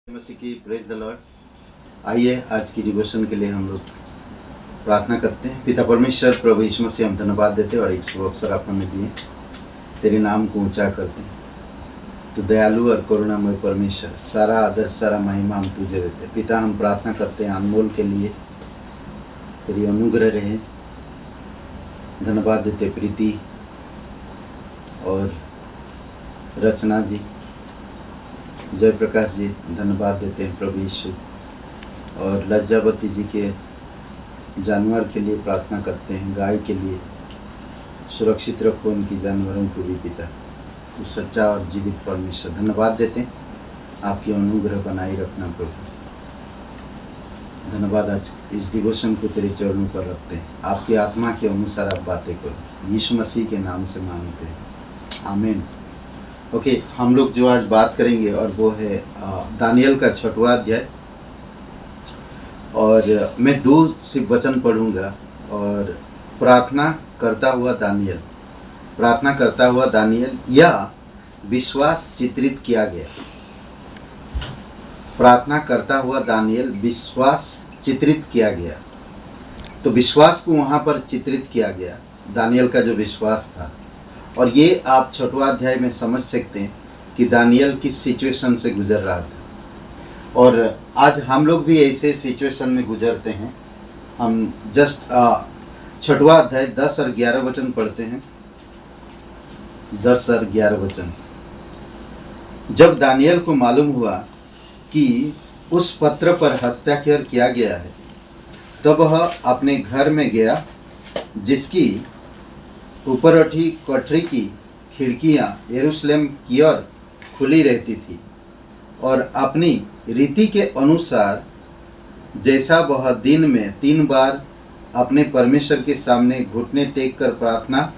मसीह की praise the Lord. आइए आज की डिवोशन के लिए हम लोग प्रार्थना करते हैं। पिता परमेश्वर प्रभु यीशु मसीह, हम धन्यवाद देते हैं और एक शुभ अवसर आप हमें दिए, तेरे नाम को ऊंचा करते हैं। तो दयालु और करुणामय परमेश्वर, सारा आदर सारा महिमा हम तुझे देते हैं। पिता, हम प्रार्थना करते हैं अनमोल के लिए तेरी अनुग्रह रहे। धन्यवाद देते प्रीति और रचना जी, जय प्रकाश जी, धन्यवाद देते हैं प्रभु यीशु। और लज्जावती जी के जानवर के लिए प्रार्थना करते हैं, गाय के लिए सुरक्षित रखो उनकी जानवरों को भी पिता। तो सच्चा और जीवित परमेश्वर, धन्यवाद देते हैं, आपकी अनुग्रह बनाए रखना प्रभु। धन्यवाद, आज इस डिवोशन को तेरे चरणों पर रखते हैं। आपकी आत्मा के अनुसार आप बातें करो, यीशु मसीह के नाम से मांगते हैं, आमीन। ओके, हम लोग जो आज बात करेंगे और वो है दानियल का 6वां अध्याय। और मैं 2 सिर्फ वचन पढ़ूंगा। और प्रार्थना करता हुआ दानियल या विश्वास चित्रित किया गया। प्रार्थना करता हुआ दानियल विश्वास चित्रित किया गया। तो विश्वास को वहाँ पर चित्रित किया गया, दानियल का जो विश्वास था। और ये आप 6वां अध्याय में समझ सकते हैं कि दानियल किस सिचुएशन से गुजर रहा था। और आज हम लोग भी ऐसे सिचुएशन में गुजरते हैं। हम जस्ट 6वां अध्याय 10 और 11 वचन पढ़ते हैं। 10 और 11 वचन। जब दानियल को मालूम हुआ कि उस पत्र पर हस्ताक्षर किया गया है, तब वह अपने घर में गया, जिसकी ऊपरठी कोठरी की खिड़कियां यरूशलेम की ओर खुली रहती थी, और अपनी रीति के अनुसार जैसा वह दिन में 3 बार अपने परमेश्वर के सामने घुटने टेक कर प्रार्थना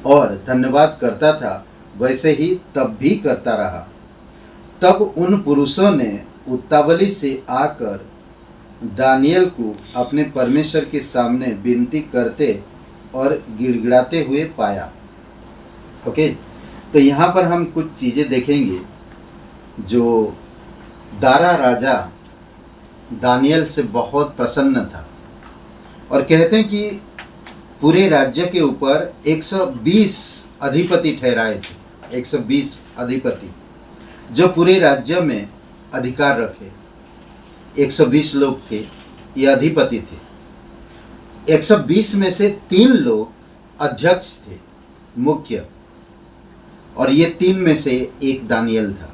और धन्यवाद करता था, वैसे ही तब भी करता रहा। तब उन पुरुषों ने उतावली से आकर दानियल को अपने परमेश्वर के सामने विनती करते और गिड़गिड़ाते हुए पाया। ओके, तो यहाँ पर हम कुछ चीज़ें देखेंगे जो दारा राजा दानियल से बहुत प्रसन्न था। और कहते हैं कि पूरे राज्य के ऊपर 120 अधिपति ठहराए थे। 120 अधिपति जो पूरे राज्य में अधिकार रखे। 120 लोग थे, ये अधिपति थे। 120 में से 3 लोग अध्यक्ष थे, मुख्य, और ये 3 में से एक दानियल था।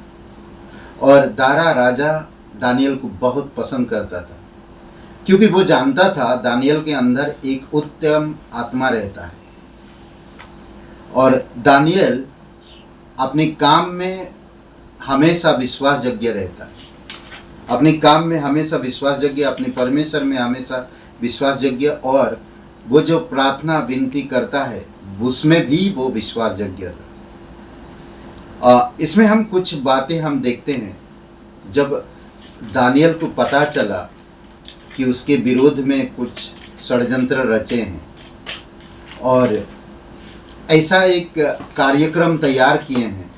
और दारा राजा दानियल को बहुत पसंद करता था, क्योंकि वो जानता था दानियल के अंदर एक उत्तम आत्मा रहता है। और दानियल अपने काम में हमेशा विश्वासयोग्य रहता है। अपने काम में हमेशा विश्वासयोग्य, अपने परमेश्वर में हमेशा विश्वासयोग्य। और वो जो प्रार्थना विनती करता है उसमें भी वो विश्वासयोग्य है। इसमें हम कुछ बातें हम देखते हैं। जब दानियल को पता चला कि उसके विरोध में कुछ षड्यंत्र रचे हैं और ऐसा एक कार्यक्रम तैयार किए हैं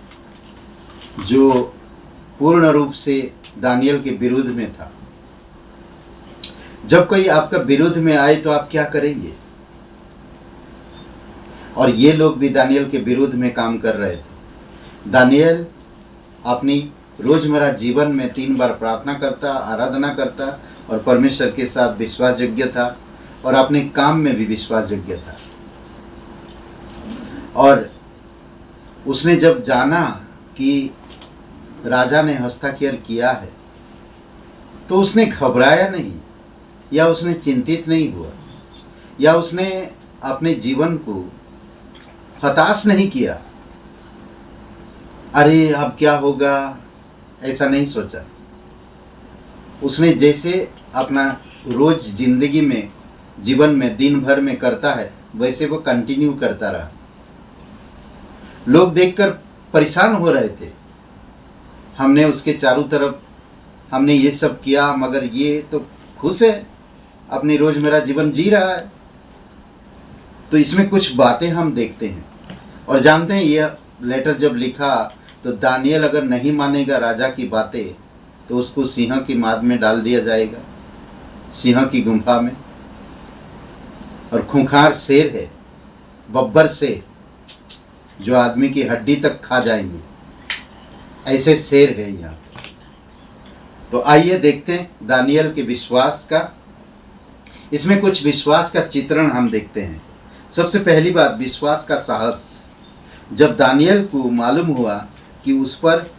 जो पूर्ण रूप से दानियल के विरुद्ध में था। जब कोई आपका विरोध में आए तो आप क्या करेंगे? और ये लोग भी दानियल के विरोध में काम कर रहे थे। दानियल अपनी रोजमर्रा जीवन में 3 बार प्रार्थना करता, आराधना करता और परमेश्वर के साथ विश्वासयोग्य था, और अपने काम में भी विश्वासयोग्य था। और उसने जब जाना कि राजा ने हस्ताक्षर किया है, तो उसने घबराया नहीं, या उसने चिंतित नहीं हुआ, या उसने अपने जीवन को हताश नहीं किया। अरे अब क्या होगा, ऐसा नहीं सोचा। उसने जैसे अपना रोज जिंदगी में, जीवन में, दिन भर में करता है, वैसे वो कंटिन्यू करता रहा। लोग देखकर परेशान हो रहे थे। हमने उसके चारों तरफ हमने ये सब किया, मगर ये तो खुश है, अपनी रोजमर्रा जीवन जी रहा है। तो इसमें कुछ बातें हम देखते हैं और जानते हैं। यह लेटर जब लिखा तो दानियल अगर नहीं मानेगा राजा की बातें तो उसको सिंह की माद में डाल दिया जाएगा, सिंह की गुंफा में। और खूंखार शेर है, बब्बर शेर, जो आदमी की हड्डी तक खा जाएंगे, ऐसे शेर है यहाँ। तो आइए देखते हैं दानियल के विश्वास का। इसमें कुछ विश्वास का चित्रण हम देखते हैं। सबसे पहली बात, विश्वास का साहस। जब दानियल को मालूम हुआ कि उस पर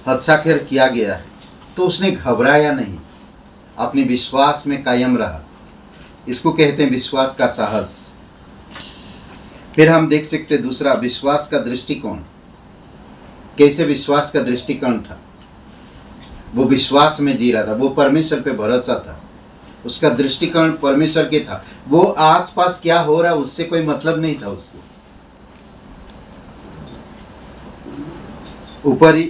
हत्याखेर किया गया है, तो उसने घबराया नहीं, अपने विश्वास में कायम रहा। इसको कहते हैं विश्वास का साहस। फिर हम देख सकते हैं दूसरा, विश्वास का दृष्टिकोण। कैसे विश्वास का दृष्टिकोण था? वो विश्वास में जी रहा था, वो परमेश्वर पे भरोसा था, उसका दृष्टिकोण परमेश्वर के था। वो आसपास क्या हो रहा है उससे कोई मतलब नहीं था उसको। ऊपर ही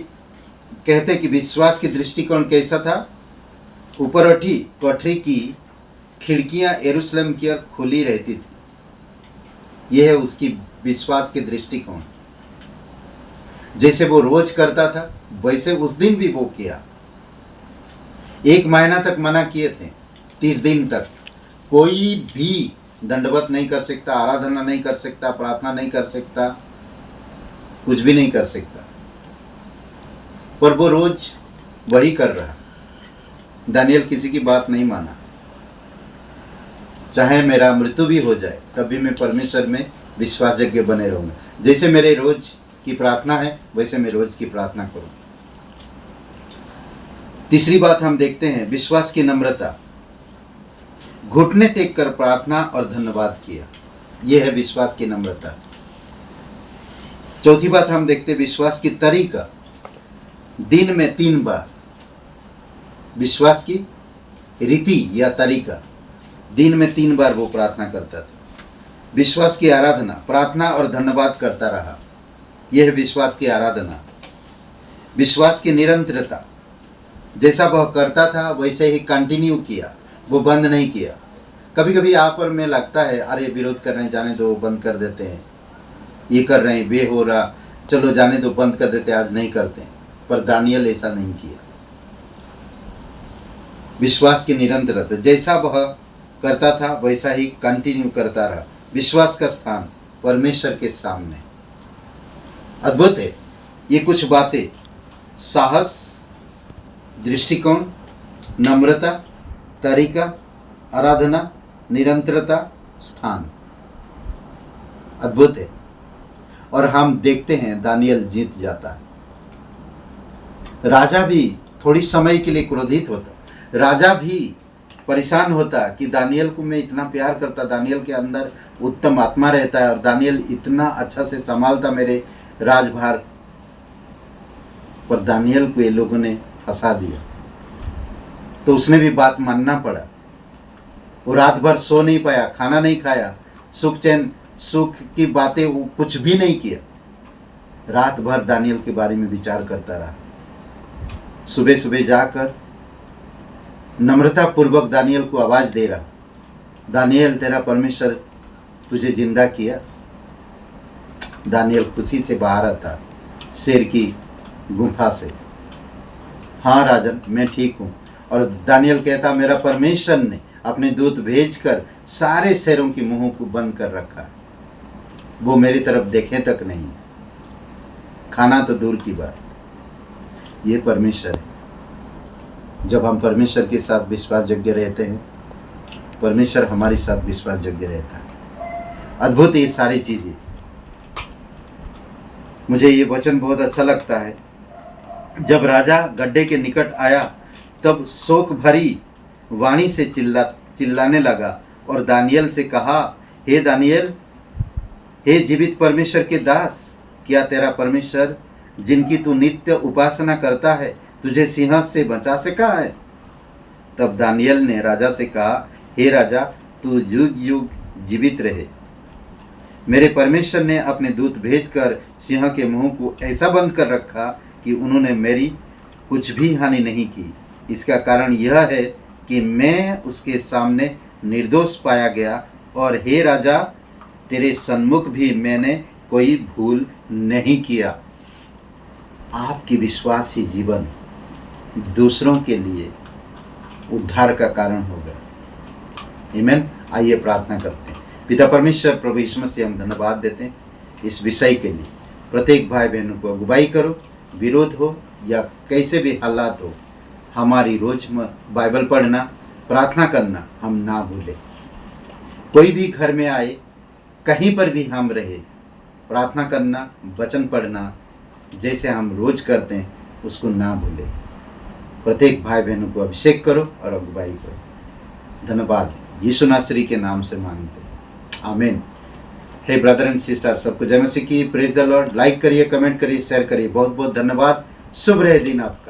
कहते कि विश्वास की दृष्टिकोण कैसा था? ऊपर उठी कोठरी की खिड़कियां यरूशलेम की ओर खुली रहती थी। यह है उसकी विश्वास के दृष्टिकोण। जैसे वो रोज करता था वैसे उस दिन भी वो किया। 1 महीना तक मना किए थे, 30 दिन तक कोई भी दंडवत नहीं कर सकता, आराधना नहीं कर सकता, प्रार्थना नहीं कर सकता, कुछ भी नहीं कर सकता, पर वो रोज वही कर रहा। दानियल किसी की बात नहीं माना। चाहे मेरा मृत्यु भी हो जाए तब भी मैं परमेश्वर में विश्वासयोग्य बने रहूंगा। जैसे मेरे रोज की प्रार्थना है वैसे मैं रोज की प्रार्थना करूं। तीसरी बात हम देखते हैं, विश्वास की नम्रता। घुटने टेक कर प्रार्थना और धन्यवाद किया। यह है विश्वास की नम्रता। चौथी बात हम देखते हैं, विश्वास की तरीका। दिन में 3 बार विश्वास की रीति या तरीका, दिन में 3 बार वो प्रार्थना करता था। विश्वास की आराधना, प्रार्थना और धन्यवाद करता रहा। यह है विश्वास की आराधना। विश्वास की निरंतरता, जैसा वह करता था वैसे ही कंटिन्यू किया, वो बंद नहीं किया। कभी कभी आप और में लगता है अरे विरोध कर रहे हैं, जाने दो, बंद कर देते हैं, ये कर रहे हैं, वे हो रहा, चलो जाने दो, बंद कर देते, आज नहीं करते। पर दानियल ऐसा नहीं किया। विश्वास की निरंतरता, जैसा वह करता था वैसा ही कंटिन्यू करता रहा। विश्वास का स्थान परमेश्वर के सामने। अद्भुत है ये कुछ बातें, साहस, दृष्टिकोण, नम्रता, तरीका, आराधना, निरंतरता, स्थान। अद्भुत है। और हम देखते हैं दानियल जीत जाता है। राजा भी थोड़ी समय के लिए क्रोधित होता, राजा भी परेशान होता कि दानियल को मैं इतना प्यार करता, दानियल के अंदर उत्तम आत्मा रहता है और दानियल इतना अच्छा से संभालता मेरे राजभार, पर दानियल को ये लोगों ने फंसा दिया। तो उसने भी बात मानना पड़ा। वो रात भर सो नहीं पाया, खाना नहीं खाया, सुख चैन सुख की बातें वो कुछ भी नहीं किया। रात भर दानियल के बारे में विचार करता रहा। सुबह सुबह जाकर नम्रता पूर्वक दानियल को आवाज दे रहा, दानियल तेरा परमेश्वर तुझे जिंदा किया। दानियल खुशी से बाहर आता शेर की गुफा से। हाँ राजन, मैं ठीक हूँ। और दानियल कहता मेरा परमेश्वर ने अपने दूत भेजकर सारे शेरों की मुंहों को बंद कर रखा है, वो मेरी तरफ देखें तक नहीं, खाना तो दूर की बात। ये परमेश्वर है। जब हम परमेश्वर के साथ विश्वास योग्य रहते हैं, परमेश्वर हमारे साथ विश्वास योग्य रहता है। अद्भुत ये सारी चीजें। मुझे ये वचन बहुत अच्छा लगता है। जब राजा गड्ढे के निकट आया तब शोक भरी वाणी से चिल्लाने लगा और दानियल से कहा, हे दानियल, हे जीवित परमेश्वर के दास, क्या तेरा परमेश्वर जिनकी तू नित्य उपासना करता है तुझे सिंह से बचा सका है? तब दानियल ने राजा से कहा, हे राजा, तू युग युग जीवित रहे। मेरे परमेश्वर ने अपने दूत भेजकर सिंह के मुंह को ऐसा बंद कर रखा कि उन्होंने मेरी कुछ भी हानि नहीं की। इसका कारण यह है कि मैं उसके सामने निर्दोष पाया गया, और हे राजा, तेरे सन्मुख भी मैंने कोई भूल नहीं किया। आपकी विश्वासी जीवन दूसरों के लिए उद्धार का कारण होगा। आमीन। आइए प्रार्थना करते हैं। पिता परमेश्वर, प्रभु यीशु मसीह, हम धन्यवाद देते हैं इस विषय के लिए। प्रत्येक भाई बहनों को अगुवाई करो, विरोध हो या कैसे भी हालात हो, हमारी रोज बाइबल पढ़ना, प्रार्थना करना हम ना भूलें। कोई भी घर में आए, कहीं पर भी हम रहे, प्रार्थना करना, वचन पढ़ना जैसे हम रोज करते हैं उसको ना भूलें। प्रत्येक भाई बहनों को अभिषेक करो और अगुवाई करो। धन्यवाद यीशु नासरी के नाम से मांगते हैं, आमीन। हे ब्रदर एंड सिस्टर, सबको जय मसीह की। Praise the Lord. लाइक करिए, कमेंट करिए, शेयर करिए। बहुत बहुत धन्यवाद। शुभ रहे दिन आपका।